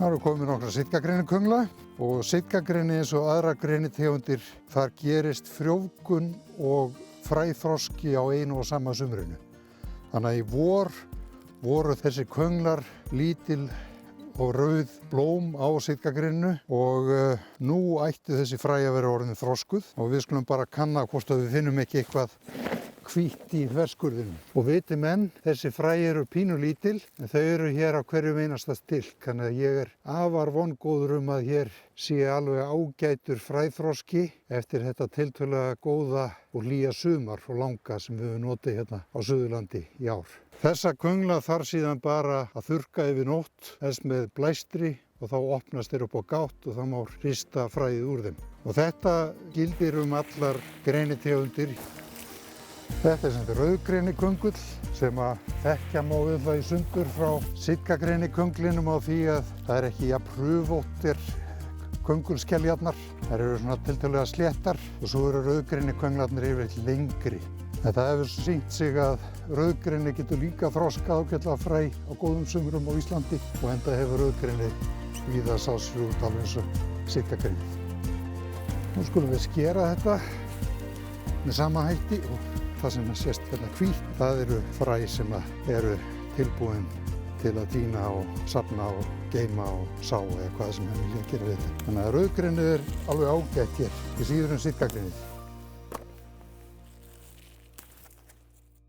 Það eru komin nokkra sitkagreniköngla og sitkagreni eins og aðra grenitegundir, þar gerist frjóvgun og fræþroski á einu og sama sumrinu. Þannig að í vor voru þessi könglar lítil og rauð blóm á sitkagreninu og nú ættu þessi fræ að vera orðin þroskuð og við skulum bara kanna hvort að við finnum ekki eitthvað hvítt í þverskurðinum. Og viti menn, þessi fræ eru pínu lítil en þau eru hér á hverjum einasta stilk, þannig að ég er afar vongóður að hér sé alveg ágætur fræþroski eftir þetta tiltölulega góða og hlýja sumar og langa sem við höfum notið hérna á Suðurlandi í ár. Þessa köngla þarf síðan bara að þurrka yfir nótt, þess með blæstri og þá opnast þeir upp á gátt og þá má hrista fræið úr þeim. Og þetta gildir allar grenitegundir. Þetta er sem rauðgrenikönggull sem að þekkja má við það í sundur frá sitkagrenikönglinum á því að það er ekki jafn hrufóttir köngulskeljarnar. Þær eru svona tiltölulega sléttar og svo eru rauðgrenikönglarnir yfirleitt lengri. Þetta hefur sýnt sig að rauðgreni getur líka þroskað ágætlega fræ á góðum sumrum á Íslandi og enda hefur rauðgreni víða sásfrú út alveg eins og sitkagrenið. Nú skulum við skera þetta með sama hætti og það sem sést hérna hvítt, það eru fræ sem eru tilbúin til að tína og safna og geyma og sá eða hvað sem vilja gera við þetta. Þannig að rauðgrenið er alveg ágætt hér, ekki síður en sitkagrenið.